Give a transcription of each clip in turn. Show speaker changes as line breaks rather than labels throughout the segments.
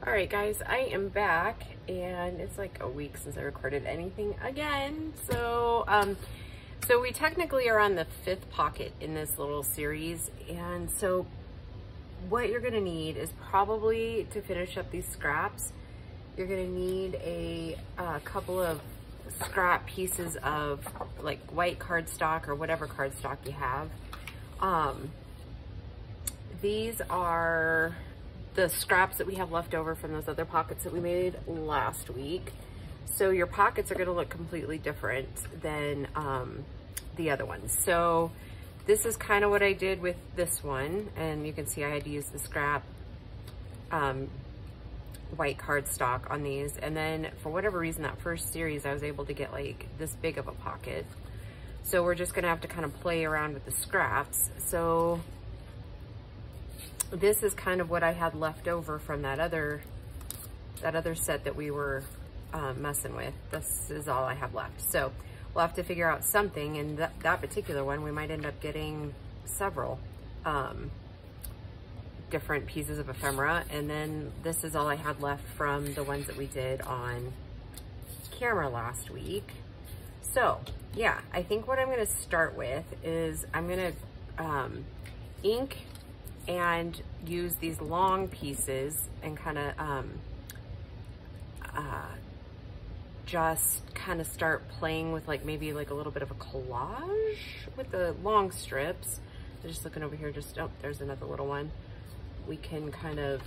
All right, guys, I am back, and it's like a week since I recorded anything again. So we technically are on the 5th pocket in this little series, and so what you're gonna need is probably, to finish up these scraps, you're gonna need a couple of scrap pieces of like white cardstock or whatever cardstock you have. These are the scraps that we have left over from those other pockets that we made last week. So your pockets are gonna look completely different than the other ones. So this is kind of what I did with this one, and you can see I had to use the scrap white cardstock on these. And then for whatever reason, that first series, I was able to get like this big of a pocket. So we're just gonna have to kind of play around with the scraps. So this is kind of what I had left over from that other set that we were messing with. This is all I have left. So we'll have to figure out something, and that particular one, we might end up getting several different pieces of ephemera. And then this is all I had left from the ones that we did on camera last week. So yeah, I think what I'm gonna start with is I'm gonna ink and use these long pieces and kind of just kind of start playing with like maybe like a little bit of a collage with the long strips. I'm just looking over here, just, oh, there's another little one. We can kind of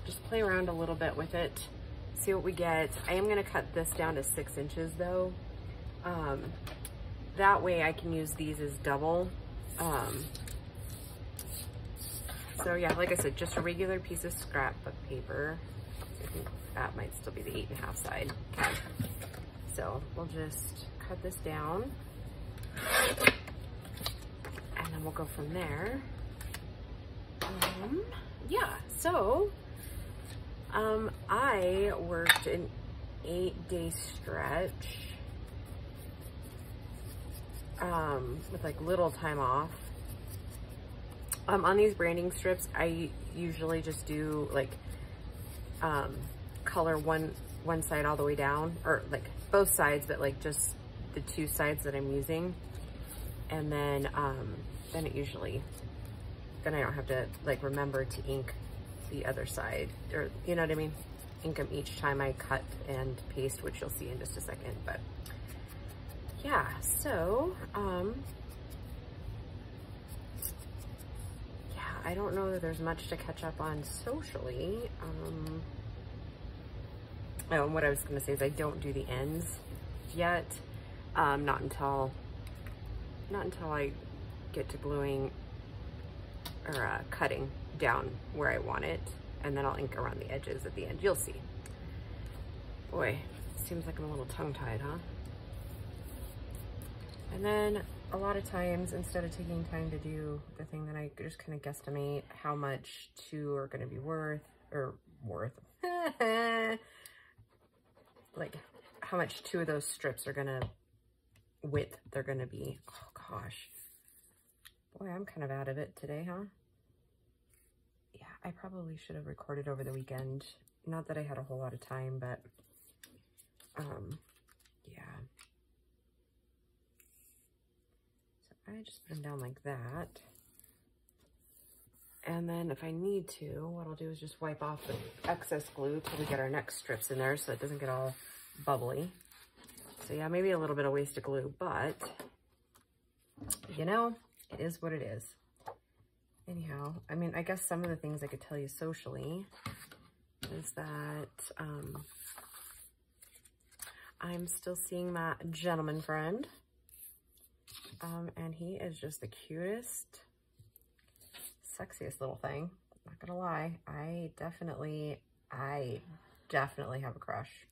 just play around a little bit with it, see what we get. I am gonna cut this down to 6 inches though. That way I can use these as double. So yeah, like I said, just a regular piece of scrapbook paper. I think that might still be the 8.5 side. Okay. So we'll just cut this down, and then we'll go from there. Yeah, so I worked an 8-day stretch with like little time off. On these branding strips, I usually just do like color one side all the way down, or like both sides, but like just the 2 sides that I'm using. And then it usually, then I don't have to like remember to ink the other side, or you know what I mean? Ink them each time I cut and paste, which you'll see in just a second. But yeah, so I don't know that there's much to catch up on socially. Oh, and what I was gonna say is I don't do the ends yet. Not until I get to gluing or cutting down where I want it, and then I'll ink around the edges at the end. You'll see. Boy, seems like I'm a little tongue-tied, huh? And then a lot of times, instead of taking time to do the thing, that I just kind of guesstimate how much 2 are going to be worth, like how much 2 of those strips are going to, width they're going to be. Oh gosh. Boy, I'm kind of out of it today, huh? Yeah, I probably should have recorded over the weekend. Not that I had a whole lot of time, but yeah. I just put them down like that. And then if I need to, what I'll do is just wipe off the excess glue till we get our next strips in there so it doesn't get all bubbly. So yeah, maybe a little bit of wasted glue, but you know, it is what it is. Anyhow, I mean, I guess some of the things I could tell you socially is that I'm still seeing my gentleman friend. And he is just the cutest, sexiest little thing. Not gonna lie, I definitely have a crush.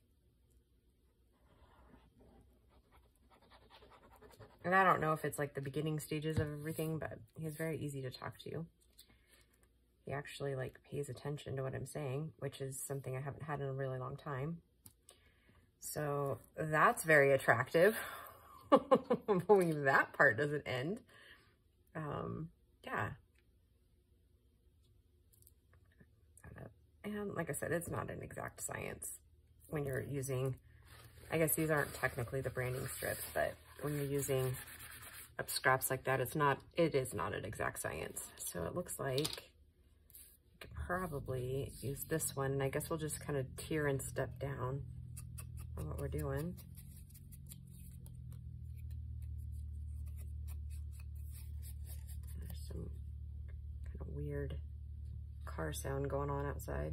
And I don't know if it's like the beginning stages of everything, but he's very easy to talk to. He actually like pays attention to what I'm saying, which is something I haven't had in a really long time. So that's very attractive. Hopefully that part doesn't end. Yeah. And like I said, it's not an exact science when you're using, I guess these aren't technically the branding strips, but when you're using scraps like that, it is not an exact science. So it looks like I could probably use this one, and I guess we'll just kind of tier and step down on what we're doing. There's some kind of weird car sound going on outside.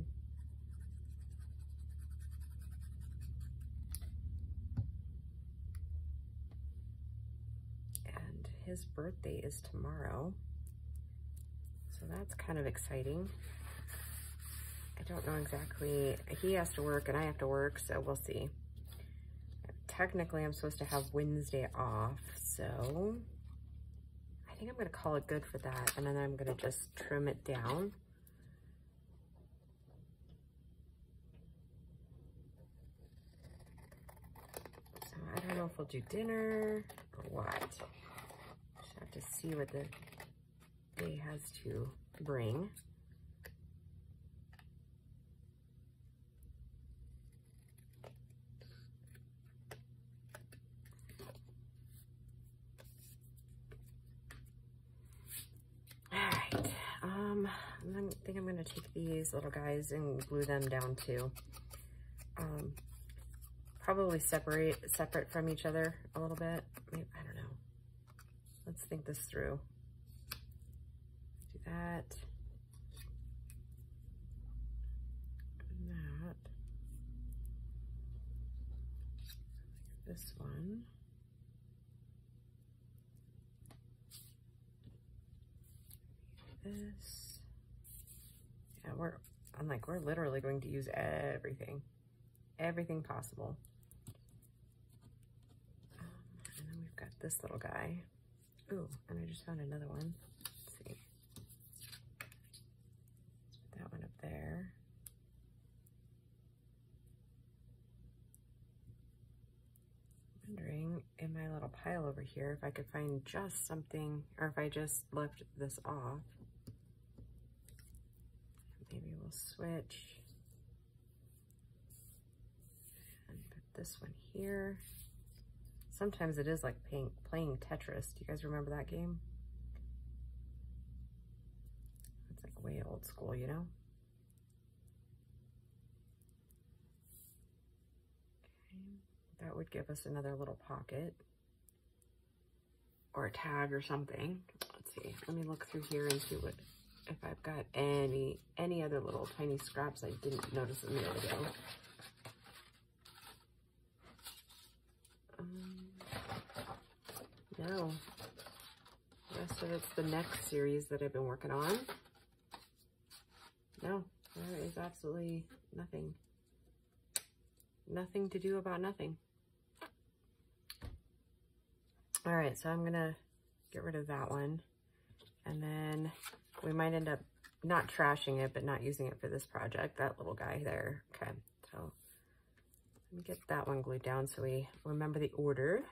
And his birthday is tomorrow, so that's kind of exciting. I don't know exactly, he has to work and I have to work, so we'll see. Technically, I'm supposed to have Wednesday off, so I think I'm gonna call it good for that, and then I'm gonna just trim it down. So I don't know if we'll do dinner or what. Just have to see what the day has to bring. I think I'm gonna take these little guys and glue them down too. Probably separate from each other a little bit. Maybe, I don't know. Let's think this through. Do that. And that. This one. This. Yeah, we're literally going to use everything possible. And then we've got this little guy. Ooh, and I just found another one. Let's see. Put that one up there. I'm wondering in my little pile over here if I could find just something, or if I just left this off. Maybe we'll switch and put this one here. Sometimes it is like playing Tetris. Do you guys remember that game? It's like way old school, you know? Okay, that would give us another little pocket or a tag or something. Let's see, let me look through here and see if I've got any other little tiny scraps I didn't notice a minute ago. No. The rest of it's the next series that I've been working on. No, there is absolutely nothing. Nothing to do about nothing. All right, so I'm gonna get rid of that one. And then we might end up not trashing it, but not using it for this project, that little guy there. Okay, so let me get that one glued down so we remember the order.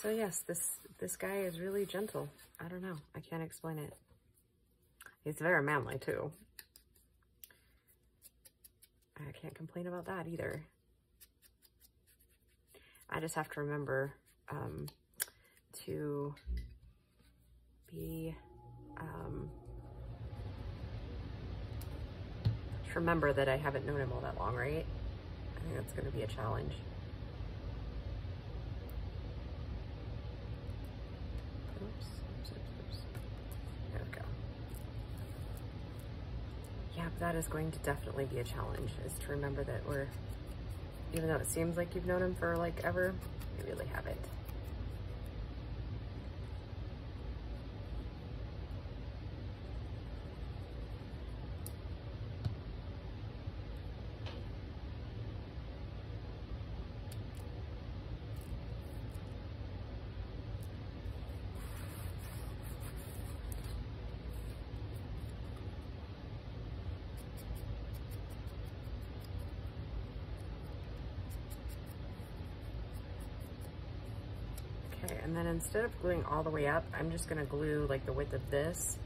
So yes, this guy is really gentle. I don't know, I can't explain it. He's very manly too. I can't complain about that either. I just have to remember to remember that I haven't known him all that long, right? I think that's going to be a challenge. Oops. There we go. Yeah, but that is going to definitely be a challenge, is to remember that even though it seems like you've known him for like ever, you really haven't. and then instead of gluing all the way up, I'm just gonna glue like the width of this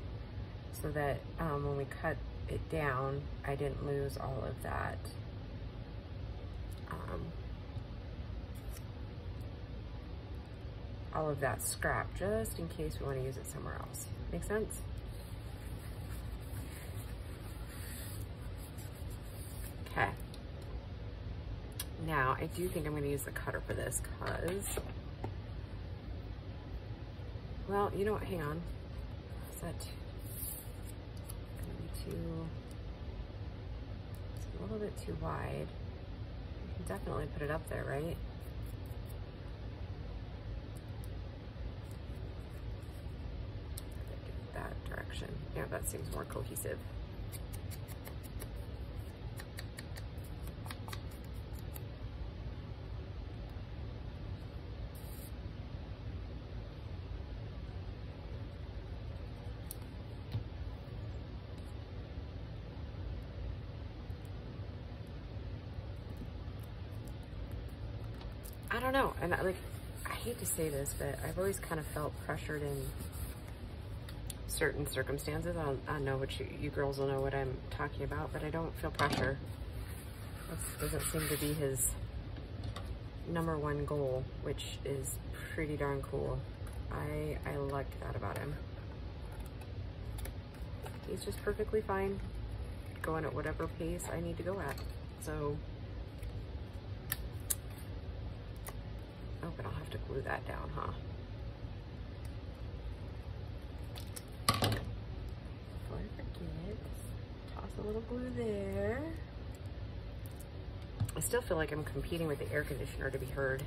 so that when we cut it down, I didn't lose all of that. All of that scrap, just in case we want to use it somewhere else. Make sense? Okay. Now, I do think I'm going to use the cutter for this because, well, you know what? Hang on. Is that going to be too, it's a little bit too wide. You can definitely put it up there, right? That direction. Yeah, that seems more cohesive. I don't know, and I hate to say this, but I've always kind of felt pressured in certain circumstances. I know what you girls will know what I'm talking about, but I don't feel pressure. That doesn't seem to be his #1 goal, which is pretty darn cool. I like that about him. He's just perfectly fine going at whatever pace I need to go at. So, oh, but I'll have to glue that down, huh? Before I forget, toss a little glue there. I still feel like I'm competing with the air conditioner to be heard.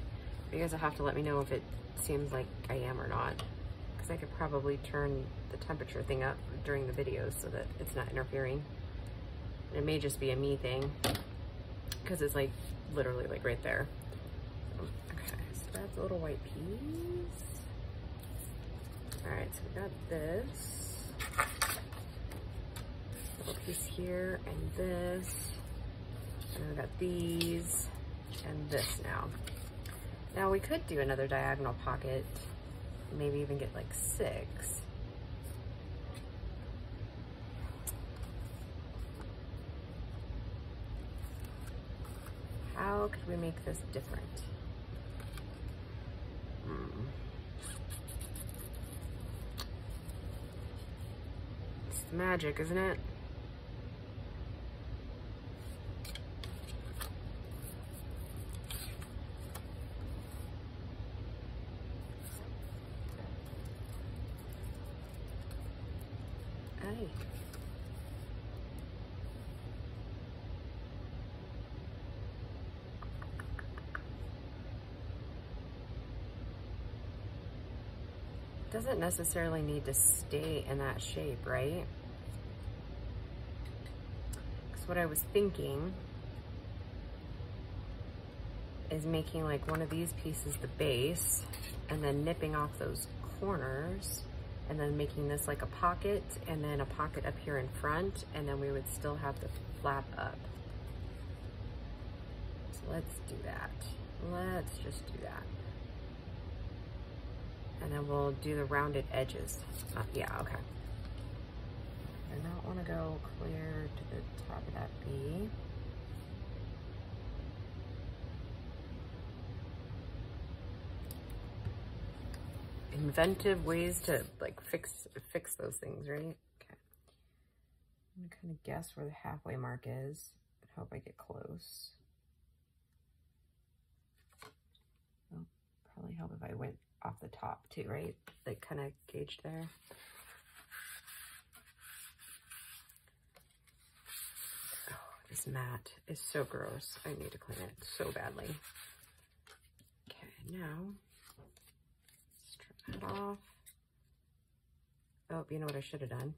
You guys will have to let me know if it seems like I am or not, because I could probably turn the temperature thing up during the videos so that it's not interfering. It may just be a me thing, because it's like literally like right there. Okay, so that's a little white piece. All right, so we got this little piece here and this, and then we got these and this now. Now we could do another diagonal pocket, maybe even get like 6. How could we make this different? It's the magic, isn't it? Hey. Doesn't necessarily need to stay in that shape, right? Because what I was thinking is making like one of these pieces the base and then nipping off those corners and then making this like a pocket and then a pocket up here in front, and then we would still have the flap up. So let's do that. Let's just do that. And then we'll do the rounded edges. Yeah, okay. I do not want to go clear to the top of that B. Inventive ways to like fix those things, right? Okay. I'm gonna kind of guess where the halfway mark is and hope I get close. Well, probably help if I went off the top too, right? Like kind of gauged there. Oh, this mat is so gross. I need to clean it so badly. Okay, now let's turn that off. Oh, you know what I should have done?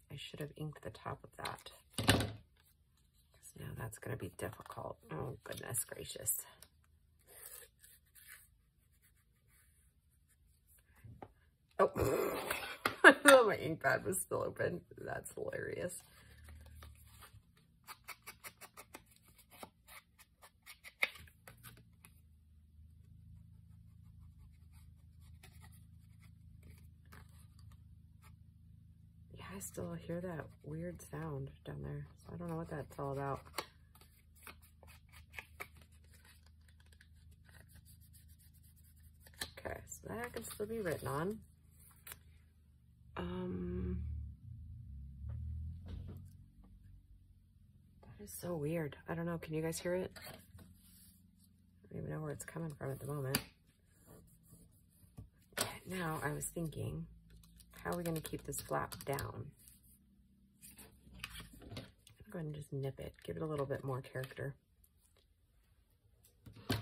I should have inked the top of that. Because now that's going to be difficult. Oh, goodness gracious. Oh, I thought my ink pad was still open. That's hilarious. I still hear that weird sound down there. So I don't know what that's all about. Okay, so that can still be written on. That is so weird. I don't know. Can you guys hear it? I don't even know where it's coming from at the moment. Okay, now I was thinking, how are we going to keep this flap down? I'll go ahead and just nip it. Give it a little bit more character. I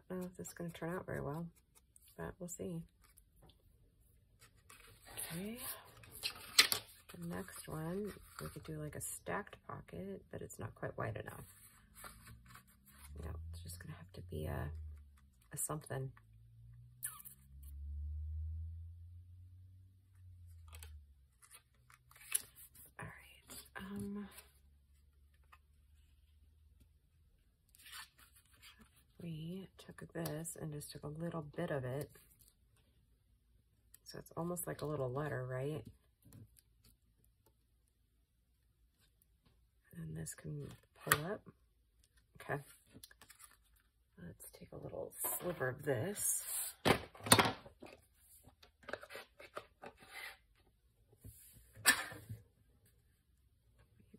don't know if this is going to turn out very well, but we'll see. Okay. The next one, we could do like a stacked pocket, but it's not quite wide enough. No, it's just going to have to be a something. All right. We took this and just took a little bit of it. So it's almost like a little letter, right? And this can pull up. Okay. Let's take a little sliver of this.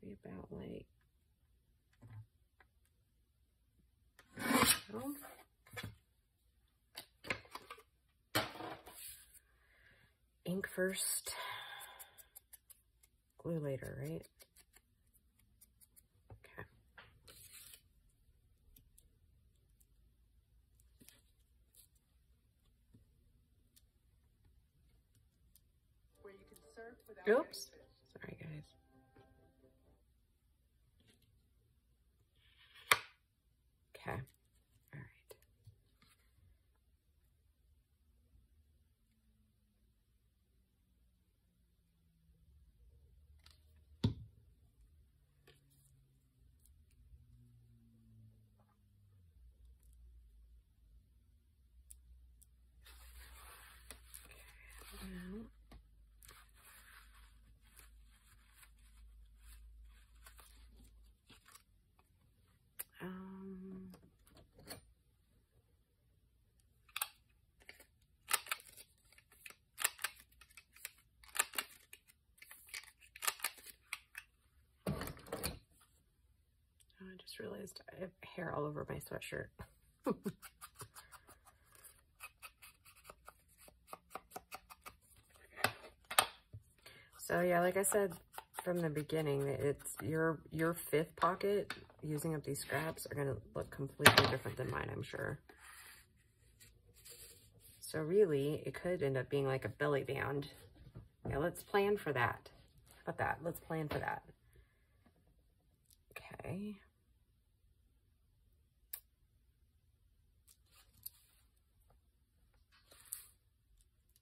Maybe about like, oh. Ink first, glue later, right? Okay.
Where you can serve without
Oops. Sorry, guys. Okay. All right. I just realized I have hair all over my sweatshirt. So yeah, like I said from the beginning, it's your fifth pocket using up these scraps are going to look completely different than mine, I'm sure. So really, it could end up being like a belly band. Yeah, let's plan for that. How about that? Let's plan for that. Okay.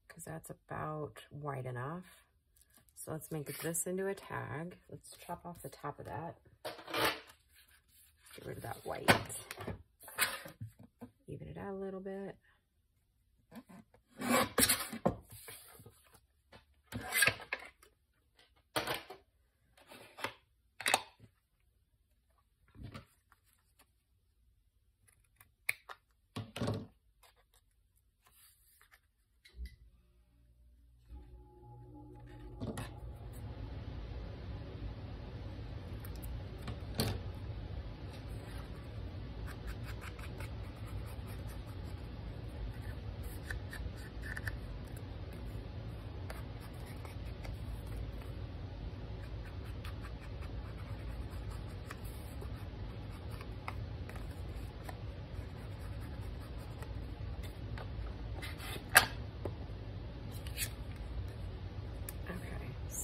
Because that's about wide enough. So let's make this into a tag. Let's chop off the top of that. Get rid of that white. Even it out a little bit.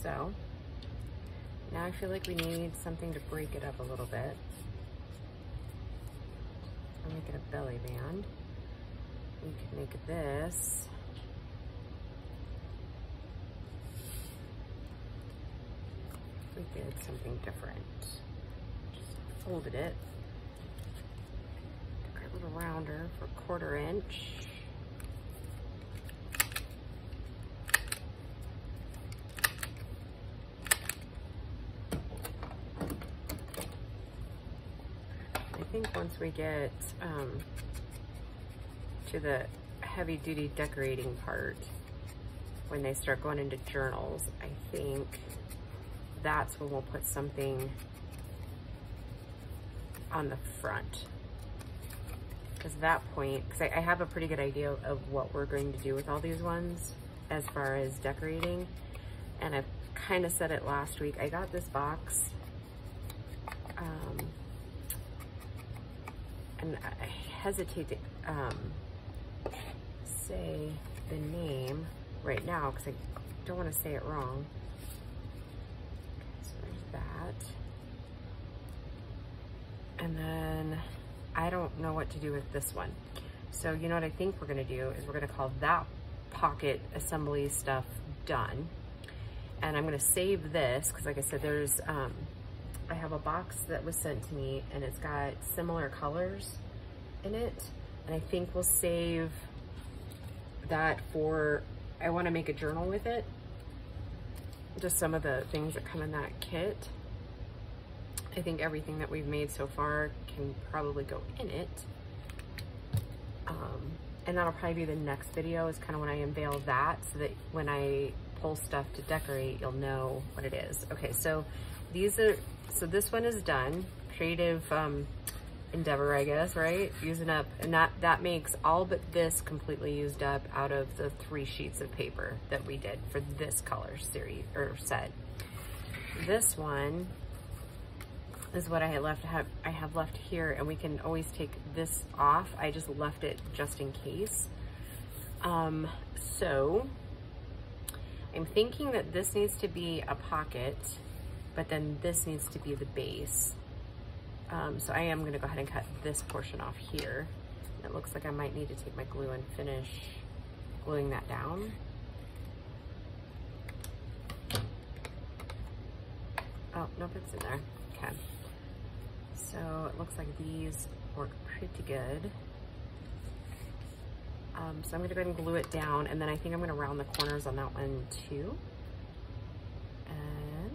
So now I feel like we need something to break it up a little bit. I'll make it a belly band. We could make this we did something different. Just folded it. Took a little rounder for 1/4 inch. I think once we get to the heavy duty decorating part, when they start going into journals, I think that's when we'll put something on the front. Because at that point, because I have a pretty good idea of what we're going to do with all these ones as far as decorating. And I've kind of said it last week. I got this box, and I hesitate to say the name right now because I don't want to say it wrong. So there's that. And then I don't know what to do with this one. So you know what I think we're gonna do is we're gonna call that pocket assembly stuff done. And I'm gonna save this because like I said, there's, I have a box that was sent to me and it's got similar colors in it. And I think we'll save that for, I wanna make a journal with it. Just some of the things that come in that kit. I think everything that we've made so far can probably go in it. And that'll probably be the next video is kind of when I unveil that so that when I pull stuff to decorate, you'll know what it is. Okay, so these are, so this one is done. Creative endeavor, I guess, right? Using up, and that makes all but this completely used up out of the 3 sheets of paper that we did for this color series or set. This one is what I have left here, and we can always take this off. I just left it just in case. So I'm thinking that this needs to be a pocket, but then this needs to be the base. So I am gonna go ahead and cut this portion off here. It looks like I might need to take my glue and finish gluing that down. Oh, nope, it's in there. Okay. So it looks like these work pretty good. So I'm gonna go ahead and glue it down, and then I think I'm gonna round the corners on that one too. And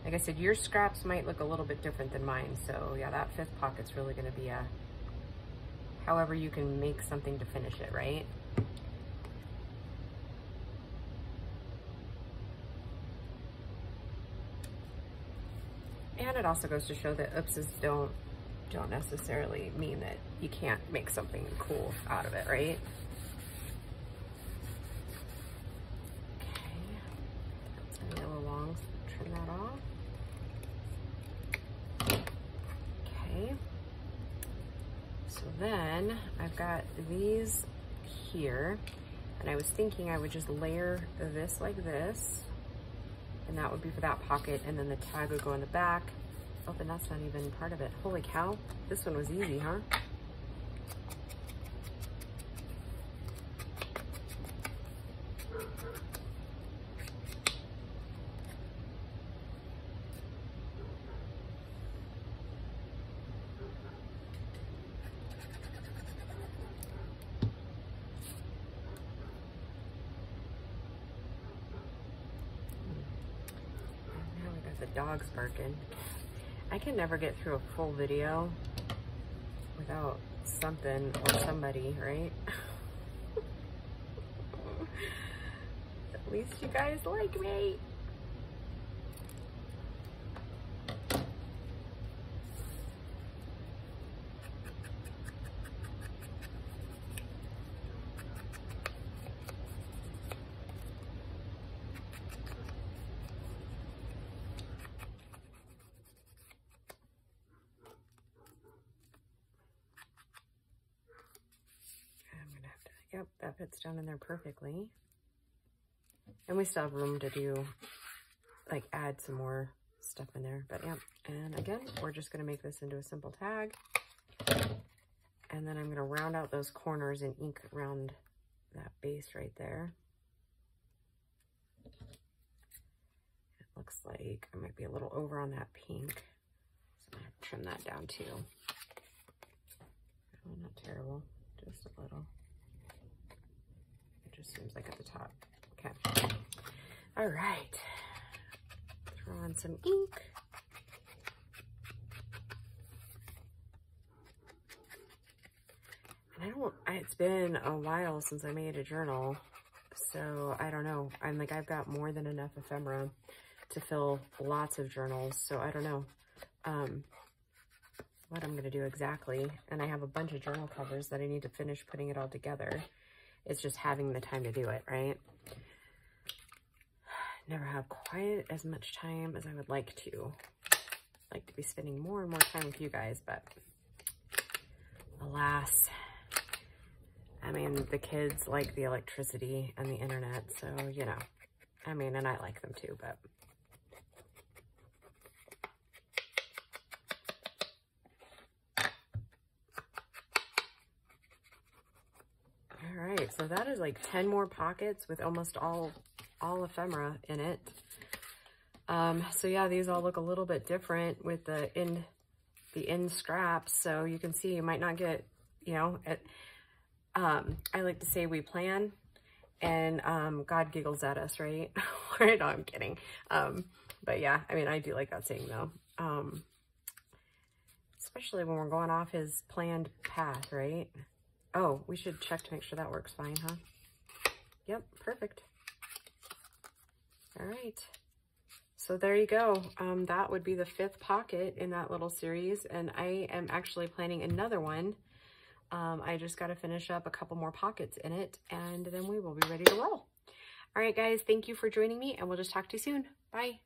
like I said, your scraps might look a little bit different than mine. So yeah, that 5th pocket's really gonna be a, however you can make something to finish it, right? And it also goes to show that oopses don't necessarily mean that you can't make something cool out of it, right? Okay, that's a yellow long, so trim that off. Okay, so then I've got these here, and I was thinking I would just layer this like this, and that would be for that pocket, and then the tag would go in the back. Oh, and that's not even part of it. Holy cow, this one was easy, huh? Now we got the dogs barking. I can never get through a full video without something or somebody, right? At least you guys like me. Yep, that fits down in there perfectly. And we still have room to do, like, add some more stuff in there. But yeah, and again, we're just gonna make this into a simple tag. And then I'm gonna round out those corners and ink around that base right there. It looks like I might be a little over on that pink. So I'm gonna trim that down too. Oh, not terrible, just a little. Just seems like at the top. Okay. All right. Throw on some ink. it's been a while since I made a journal, so I don't know. I've got more than enough ephemera to fill lots of journals, so I don't know what I'm gonna do exactly. And I have a bunch of journal covers that I need to finish putting it all together. It's just having the time to do it, right? Never have quite as much time as I would like to. I'd like to be spending more and more time with you guys, but alas, I mean, the kids like the electricity and the internet, so, you know, I mean, and I like them too, but. All right, so that is like 10 more pockets with almost all ephemera in it. So yeah, these all look a little bit different with the end scraps. So you can see you might not get, you know, I like to say we plan and God giggles at us, right? Right? No, I'm kidding. But yeah, I mean, I do like that saying though. Especially when we're going off his planned path, right? Oh, we should check to make sure that works fine, huh? Yep, perfect. All right. So there you go. That would be the 5th pocket in that little series. And I am actually planning another one. I just got to finish up a couple more pockets in it, and then we will be ready to roll. All right, guys, thank you for joining me, and we'll just talk to you soon. Bye.